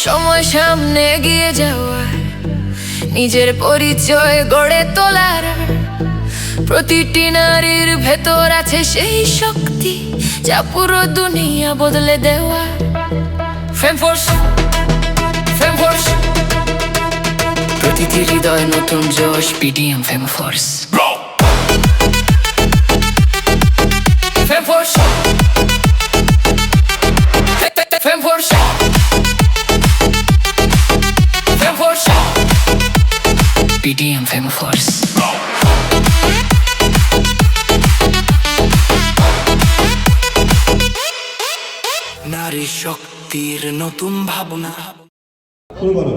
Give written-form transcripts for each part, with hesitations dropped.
সময় সামনে এগিয়ে যাওয়ার, নিজের পরিচয় গড়ে তোলার। প্রতিটি নারীর ভেতর আছে সেই শক্তি যা পুরো দুনিয়া বদলে দেওয়ার। ফেমফোর্স, ফেমফোর্স, প্রতিটি হৃদয় নতুন জোশ। PDM Femforce, Femforce, Femforce, Femforce, PDM Femforce. নারী শক্তির নতুন ভাবনা। শুরু করো,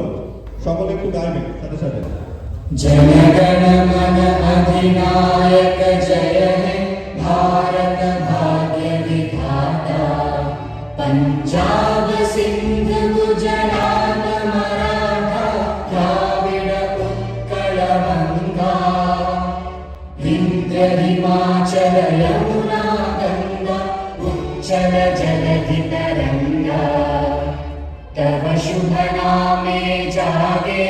সকলে একটু গাইবেন সাথে সাথে। जनगण मन अधिनायक जय हे भारत भाग्य विधाता। पंजाब सिंध गुजरात मराठा द्राविड़ उत्कल गंगा। विंध्य हिमाचल यमुना गंगा उच्चल जलधि तरंगा। तव शुभ नामे जागे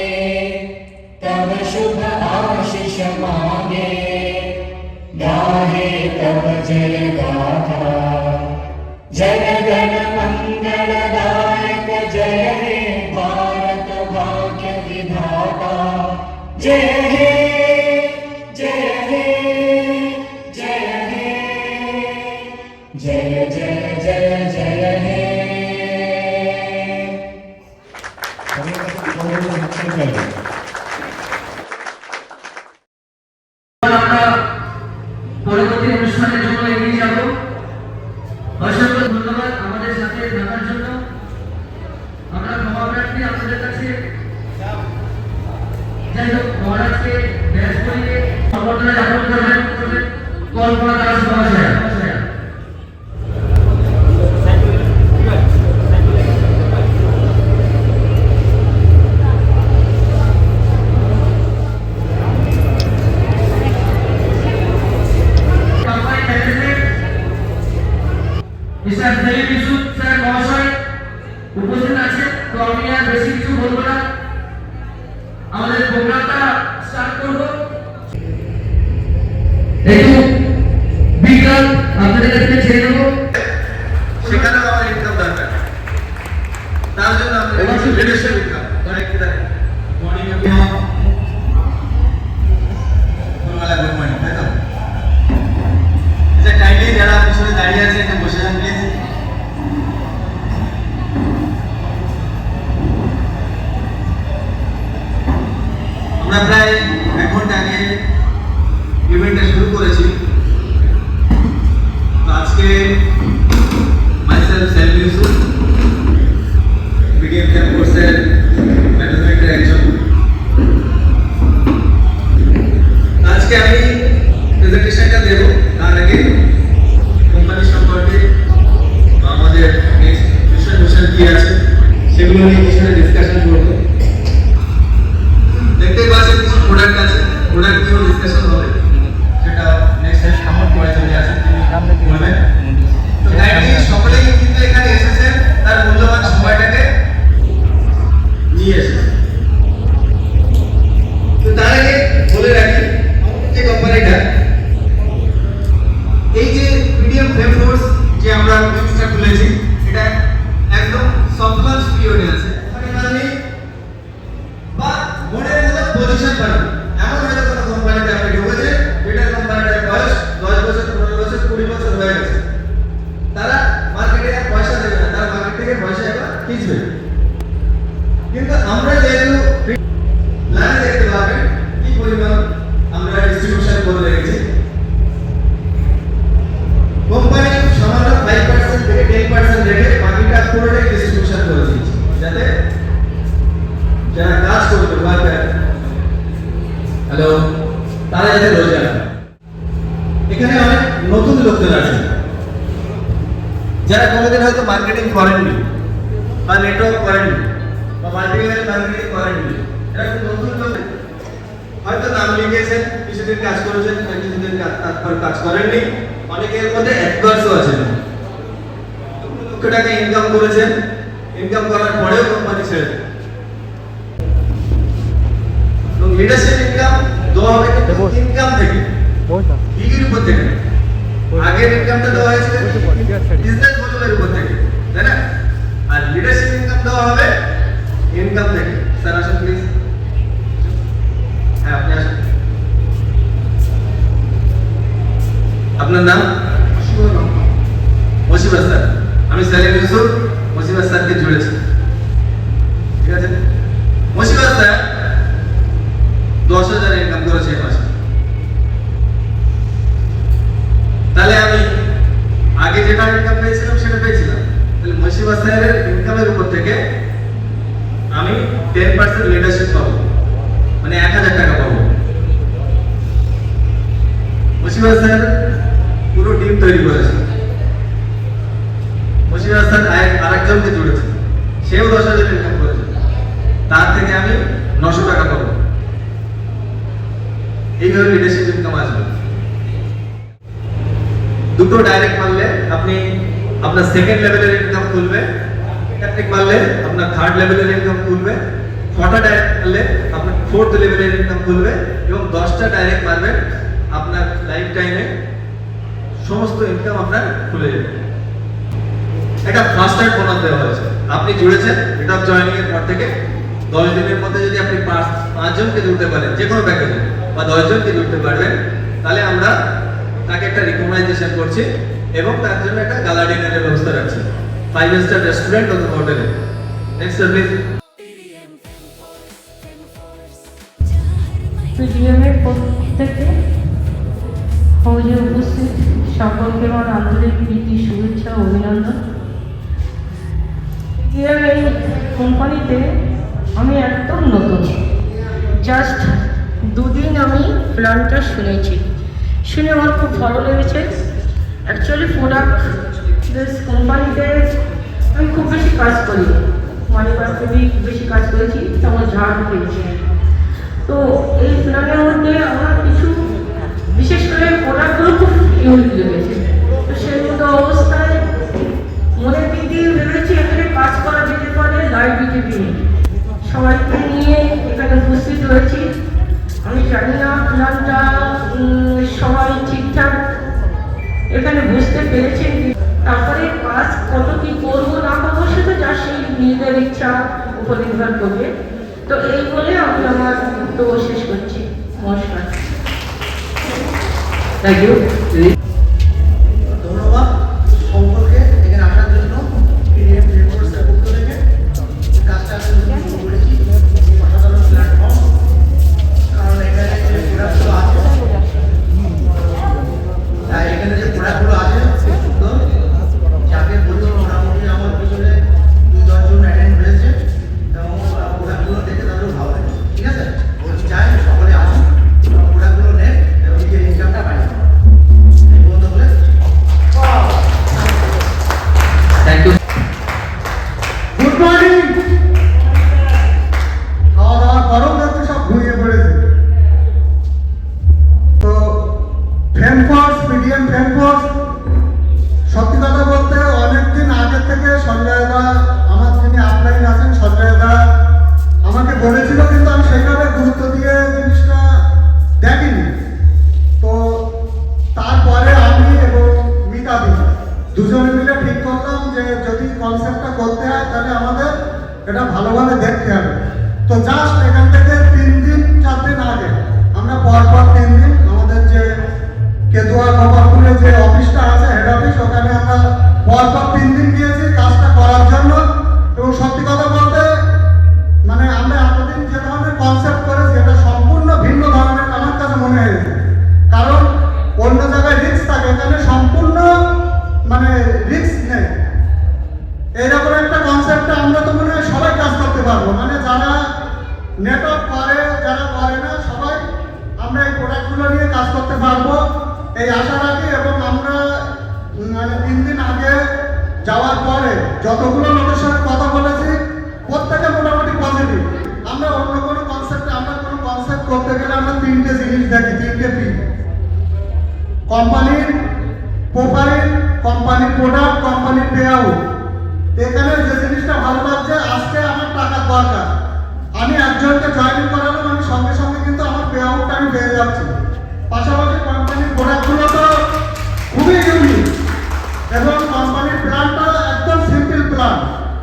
तव शुभ आशीष मांगे। गाहे तव जय गाथा जन गण मंगलदायक जय हे भारत भाग्य विधाता। जय हे जय हे जय हे जय जय जय जय हे। পরবর্তী অনুষ্ঠানের জন্য এগিয়ে যাব। অসংখ্য ধন্যবাদ আমাদের সাথে থাকার জন্য। আমরা ক্ষমা প্রার্থী আপনাদের কাছে। যাই হোক, মহারাজকে ব্যাস করিয়ে সম্বর্ধনা জ্ঞাপন করবেন কল্পনা দাস মহাশয়া। মিস্টার সেলিম ইউসুফ স্যার মহাশয় উপস্থিত আছেন। তো আমি আর বেশি কিছু বলবো না, আমাদের প্রোগ্রামটা স্টার্ট করব। একটু বিজ্ঞান আপনাদের কাছে ছেড়ে দেবো। সেখানেও আমার ইনকাম দরকার, তার জন্য আমরা লিডারশিপ ইনকাম অনেক মর্নিং ফুলওয়ালা গুড মর্নিং, তাই তো? আচ্ছা, কাইন্ডলি যারা পিছনে দাঁড়িয়ে আছে একটু বসে যান প্লিজ। আমরা প্রায় 1 ঘন্টা আগে ইভেন্টটা শুরু করেছি। তো আজকে মাইসেলফ সেলিম ইউসুফ পিডিএম ফেমফোর্সের ম্যানেজমেন্টের একজন। আজকে আমি প্রেজেন্টেশনটা দেব, তার আগে কোম্পানি সম্পর্কে আমাদের নেক্সট মিশন কি আছে সেগুলো নিয়ে কিছু ডিসকাশন করব। দেখতে পাচ্ছেন কিছু প্রোডাক্ট আছে, প্রোডাক্ট নিয়েও ডিসকাশন হবে, সেটা নেক্সট সামনে পরে চলে আসে বলবেন। তো কাইন্ডলি সকলেই কিন্তু এখানে এসেছেন তার মূল্যবান সময়টাকে নিয়ে এসেছেন। তো তার আগে বলে রাখি যে কোম্পানিটা এই যে পিডিএম ফেমফোর্স যে আমরা ওয়েবসাইট খুলেছি, এটা একদম সফট লঞ্চ পিরিয়ডে আছে। মানে বা মনের মধ্যে পজিশন পাবেন এমন হয়তো কোনো কোম্পানিতে আপনি ঢুকেছে যেটা কোম্পানিটার বয়স 10 বছর 15 বছর 20 বছর হয়ে গেছে, তারা মার্কেটে আর পয়সা দেবে না, তারা মার্কেট থেকে পয়সা এবার খিঁচবে। কিন্তু আমরা যেহেতু লাইনে দেখতে পাবেন কি পরিমাণ আমরা ডিস্ট্রিবিউশন করে রেখেছি। কোম্পানি সামান্য 5% থেকে 10% রেখে বাকিটা পুরোটাই ডিস্ট্রিবিউশন করে দিয়েছে, যাতে যারা কাজ করবে ওয়ার্কার হ্যালো তারা যাতে রোজগার পায়। এখানে অনেক নতুন লোকজন আছে যারা কোনোদিন হয়তো মার্কেটিং করেননি বা নেটওয়ার্ক করেননি বা মাল্টিলেভেল মার্কেটিং করেননি। এরা খুব নতুন লোক, হয়তো নাম লিখেছেন, কিছুদিন কাজ করেছেন, কিছুদিন তারপর কাজ করেননি। অনেকের মধ্যে অ্যাডভান্সও আছে, লক্ষ টাকা ইনকাম করেছেন, ইনকাম করার পরেও কোম্পানি ছেড়ে দেয়। এবং লিডারশিপ ইনকাম দেওয়া হবে কিন্তু ইনকাম থেকে, ডিগ্রির উপর থেকে। আগের ইনকামটা দেওয়া হয়েছিল বিজনেস ভলিউমের উপর থেকে, তাই না? আর লিডারশিপ ইনকাম দেওয়া হবে ইনকাম থেকে। স্যার আসুন প্লিজ। হ্যাঁ, আপনি আসুন। আপনার নাম? মশিবাস স্যার। আমি সেলিম ইউসুফ মশিবাস স্যারকে জুড়েছি, ঠিক আছে? মশিবাস স্যার 10,000 ইনকাম করেছে এই মাসে। তাহলে আমি আগে যেটা ইনকাম পেয়েছিলাম সেটা পেয়েছিলাম, তাহলে মশিবাস স্যারের ইনকামের উপর থেকে আমি 10% লিডারশিপ পাবো, মানে 1,000 টাকা পাবো। মশিবাস স্যার পুরো টিম তৈরি করেছে। মশিবাস স্যার আরেকজনকে জুড়েছে, সেও 10,000 ইনকাম করেছে, তার থেকে আমি 900 টাকা পাবো। এইভাবে লিডারশিপ ইনকাম আসবে। দুটো ডাইরেক্ট মারলে আপনি আপনার সেকেন্ড লেভেলের ইনকাম খুলবে, টেকনিক মারলে আপনার থার্ড লেভেলের ইনকাম খুলবে, 6টা ডাইরেক্ট মারলে আপনার ফোর্থ লেভেলের ইনকাম খুলবে, এবং 10টা ডাইরেক্ট মারবেন আপনার লাইফ টাইমে সমস্ত ইনকাম আপনার খুলে যাবে। এটা ফার্স্ট টাইম বোনাস দেওয়া হয়েছে, আপনি জুড়েছেন। এটা জয়েনিং এর পর থেকে 10 দিনের মধ্যে যদি আপনি 5 জনকে জুড়তে পারেন যে কোনো প্যাকেজে, বা 10 জনকে জুড়তে পারবেন, তাহলে আমরা তাকে একটা রিকগনাইজেশন করছি এবং তার জন্য একটা গালা ডিনারের ব্যবস্থা রাখছি 5 স্টার রেস্টুরেন্ট অথবা হোটেলে। Next sir please. পিডিএমের পক্ষ থেকে হৌজে উপস্থিত সকলকে আমার আন্তরিক প্রীতি, শুভেচ্ছা ও অভিনন্দন। পিডিএম এই কোম্পানিতে আমি একদম নতুন, জাস্ট 2 দিন আমি প্ল্যানটা শুনেছি, শুনে আমার খুব ভালো লেগেছে। অ্যাকচুয়ালি প্রোডাক্ট বেস কোম্পানিতে আমি খুব বেশি কাজ করি, মালিকার খুবই বেশি কাজ করেছি, আমার ঝাড় পেয়েছি। তো এই প্ল্যানের মধ্যে আমার কিছু বিশেষ করে প্রোডাক্টগুলো খুব ইউনিক লেগেছে। তো সেই মতো অবস্থায় মনের দিক দিয়ে ভেবেছি এখানে কাজ করা যেতে পারে লাইভ বিজেপি সবাইকে নিয়ে এখানে উপস্থিত হয়েছি। আমি জানি না প্ল্যানটা সবাই ঠিকঠাক এখানে বুঝতে পেরেছেন, তারপরে কাজ কত কি করবো না করবো সেটা যা সেই নিজেদের ইচ্ছা উপর নির্ভর করবে। তো এই বলে আমি আমার বক্তব্য শেষ করছি। নমস্কার। Thank you. ধন্যবাদ সকলকে এখানে আসার জন্য। পিডিএম রিপোর্টসের পক্ষ থেকে কাজটা শুরু করেছি, অসাধারণ প্ল্যাটফর্ম। কারণ এখানে যে প্রোডাক্টগুলো আছে, এখানে যে প্রোডাক্টগুলো আছে তো যাকে বলছি মোটামুটি আমার পিছনে 2-10 জন অ্যাটেন্ড হয়েছে এবং প্রোডাক্টগুলো দেখে তাদের ভালো লাগে। ঠিক আছে, চাই সকলে আসুন, প্রোডাক্টগুলো নেন এবং নিজের ইনকামটা বাড়িয়ে এই বন্ধ বলে থ্যাংক ইউ। Good morning. খাওয়া দাওয়া গরম যাচ্ছে, সব ঘুমিয়ে পড়েছে। তো ফ্যানফোর্স, পিডিএম ফ্যানফোর্স, সত্যি কথা বলতে অনেকদিন আগে থেকে সঞ্জয় দা, আমার যিনি আপলাইন আছেন সঞ্জয় দা আমাকে বলেছিল, কিন্তু আমি সেইভাবে গুরুত্ব দিয়ে জিনিসটা দেখিনি। তো তারপরে আমি এবং মিতাদি দুজনে মিলে ঠিক করলাম যে যদি কনসেপ্টটা করতে হয় তাহলে আমাদের এটা ভালোভাবে দেখতে হবে। তো জাস্ট এখান থেকে 3-4 দিন আগে আমরা পরপর 3 দিন আমাদের যে কেদুয়া গোপালপুরে যে অফিসটা আছে, হেড অফিস, ওখানে আমরা পরপর 3 দিন গিয়েছি কাজটা করার জন্য। এবং সত্যি কথা বলতে মানে আমরা এতদিন যে ধরনের কনসেপ্ট করেছি এটা সম্পূর্ণ ভিন্ন ধরনের আমার কাছে মনে হয়েছে। কারণ অন্য জায়গায় রিস্ক থাকে, এখানে সম্পূর্ণ মানে রিস্ক নেই। এইরকম একটা কনসেপ্টে আমরা তো মনে হয় সবাই কাজ করতে পারবো, মানে যারা নেটওয়ার্ক করে, যারা করে না, সবাই আমরা এই প্রোডাক্টগুলো নিয়ে কাজ করতে পারবো এই আশা রাখি। এবং আমরা মানে 3 দিন আগে যাওয়ার পরে যতগুলো লোকের সাথে কথা বলেছি প্রত্যেকে মোটামুটি পজিটিভ। আমরা অন্য কোনো কনসেপ্টে, আমরা কোনো কনসেপ্ট করতে গেলে আমরা 3টে জিনিস দেখি, 3টে পি: কোম্পানির প্রোফাইল, কোম্পানির প্রোডাক্ট, কোম্পানির পে আউট। এখানে যে জিনিস জিনিসটা ভালো লাগছে, আজকে আমার টাকার দরকার, আমি একজনকে জয়েনিং করালাম, আমি সঙ্গে সঙ্গে কিন্তু আমার পে আউটটা আমি পেয়ে যাচ্ছি। পাশাপাশি কোম্পানির প্রোডাক্টগুলো তো খুবই ইউনিক এবং কোম্পানির প্ল্যানটা একদম সিম্পল প্ল্যান,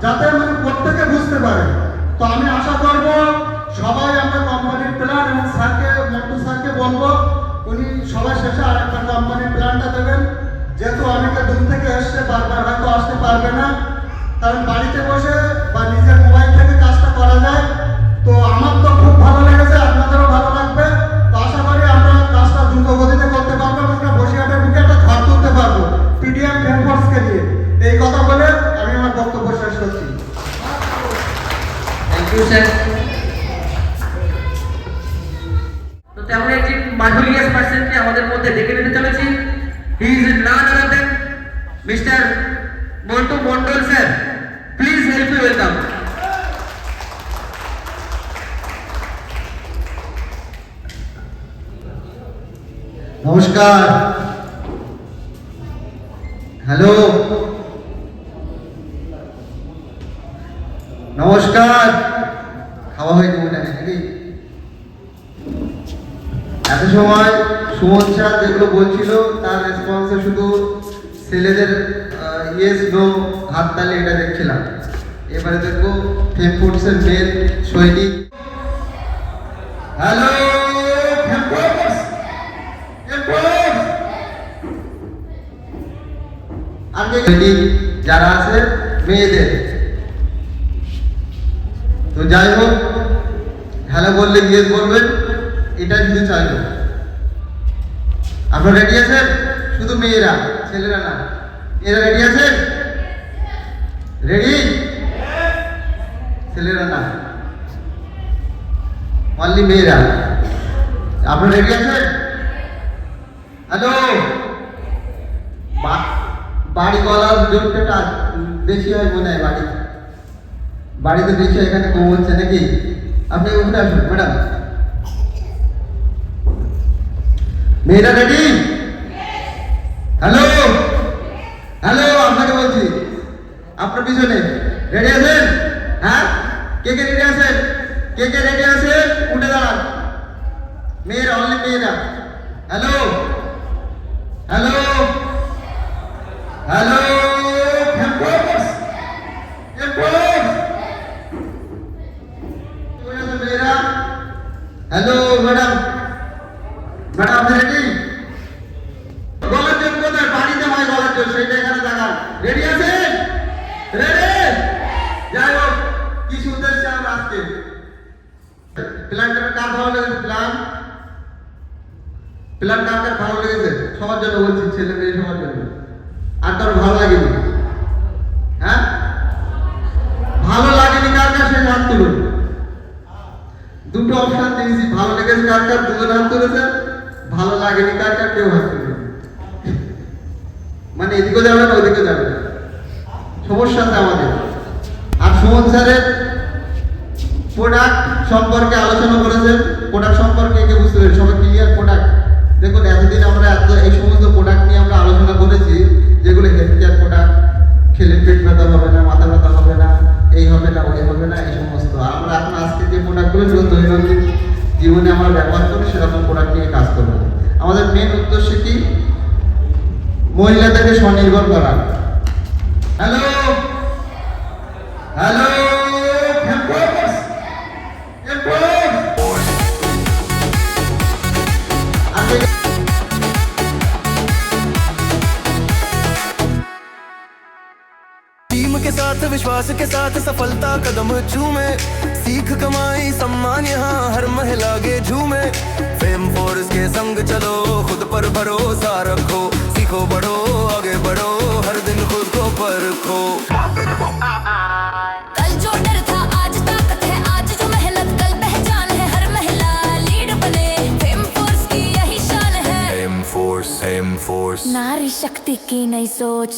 যাতে মানে প্রত্যেকে বুঝতে পারে। তো আমি আশা করব সবাই আমরা কোম্পানির প্ল্যান এবং স্যারকে, মন্টু স্যারকে বলবো উনি সবাই শেষে আরেকটা কোম্পানির প্ল্যানটা দেবেন, যেহেতু অনেকে দূর থেকে এসছে, বারবার হয়তো আসতে পারবে না, কারণ বাড়িতে বসে বা নিজের মোবাইল থেকে কাজটা করা যায়। তো আমার তো খুব ভালো লেগেছে, আপনাদেরও ভালো লাগবে। তো আশা করি আমরা কাজটা দ্রুত গতিতে করতে পারবো, আমরা বসিরহাটের বুকে একটা ঝড় তুলতে পারবো পিডিএম ফ্রেমওয়ার্কসকে নিয়ে। এই কথা বলে আমি আমার বক্তব্য শেষ করছি। Thank you sir. তো তেমন একটি মাধুরিয়াস পার্সনকে আমাদের মধ্যে ডেকে নিতে চলেছি। He is none other than mister Montu Mondal sir. Please help you welcome. নমস্কার, হ্যালো, নমস্কার। খাওয়া হয়নি মনে হয় নাকি? এত সময় সুমন স্যার যেগুলো বলছিল তার রেসপন্সে শুধু ছেলেদের ইয়েস নো হাততালি এটা দেখছিলাম। এবারে দেখবো ফেমফুডসের মেন সৈনিক। হ্যালো ফেমফুডস, যারা আছে মেয়েদের। তো যাই হোক, হ্যালো বললে ইয়েস বলবেন, এটা শুধু চাইব। আপনারা রেডি আছেন? শুধু মেয়েরা, ছেলেরা না। এরা রেডি আছেন? রেডি? ছেলেরা না, অনলি মেয়েরা। আপনারা রেডি আছেন? হ্যালো, বাড়ি গলার জোরটা বেশি হয় মনে হয়, বাড়িতে বেশি হয়, এখানে কম হচ্ছে নাকি? আপনি উঠে আসুন ম্যাডাম। মেয়েরা রেডি? হ্যালো, হ্যালো, আপনাকে বলছি, আপনার পিছনে রেডি আছেন? হ্যাঁ, কে কে রেডি আছেন? কে কে রেডি আছেন? উঠে দাঁড়ান। মেয়েরা, অনলি মেয়েরা। হ্যালো, হ্যালো, হ্যালো ফেমফোর্স, ফেমফোর্স, মেয়েরা। হ্যালো ম্যাডাম, ম্যাডাম আপনি রেডি? গলার জোর কোথায়? বাড়িতে হয় গলার জোর, সেইটা এখানে দেখান। রেডি আছেন? রেডি? যাই হোক, কি উদ্দেশ্যে আমরা আজকে প্ল্যানটা কার ভালো লেগেছে? প্ল্যান কার ভালো লেগেছে? সবার জন্য বলছি, ছেলে মেয়ে সবার জন্য। আর কারো ভালো লাগেনি? হ্যাঁ, ভালো লাগেনি কার কাছে? হাত তুলুন। দুটো অপশন দিয়েছি, ভালো লেগেছে কার কার? দুজন হাত তুলেছে। ভালো লাগেনি কার কার? কেউ হাত তুলবে। মানে এদিকে যাবে না, ওদিকে যাবে না, সমস্যা আছে আমাদের। আর সুমন স্যারের প্রোডাক্ট সম্পর্কে আলোচনা করেছেন। প্রোডাক্ট সম্পর্কে কে বুঝতে পেরেছে? সবাই ক্লিয়ার? প্রোডাক্ট দেখুন, এতদিন আমরা এই সমস্ত প্রোডাক্ট নিয়ে আমরা আলোচনা করেছি, যেগুলো হেলথ কেয়ার প্রোডাক্ট, খেলে পেট ব্যথা হবে না, মাথা ব্যথা হবে না, এই হবে না, ওই হবে না, এই সমস্ত। আমরা এখন আজকে যে প্রোডাক্টগুলো সেগুলো দৈনন্দিন জীবনে আমরা ব্যবহার করি, সেরকম প্রোডাক্ট নিয়ে কাজ করবো। আমাদের মেন উদ্দেশ্য কি? মহিলাদেরকে স্বনির্ভর করা। Hello, hello Femforce, Femforce. Team के साथ विश्वास के साथ सफलता कदम चूमे, सीख कमाई सम्मान यहाँ हर महिला के झूमे। फेम फोर्स के संग चलो, खुद पर भरोसा रखो, सीखो बढ़ो आगे बढ़ो, हर दिन खुद को परखो। कल जो डर था आज ताकत है, आज जो मेहनत कल पहचान है, हर महिला लीड बने, फेम फोर्स की यही शान है। फेम फोर्स, फेम फोर्स, नारी शक्ति की नई सोच।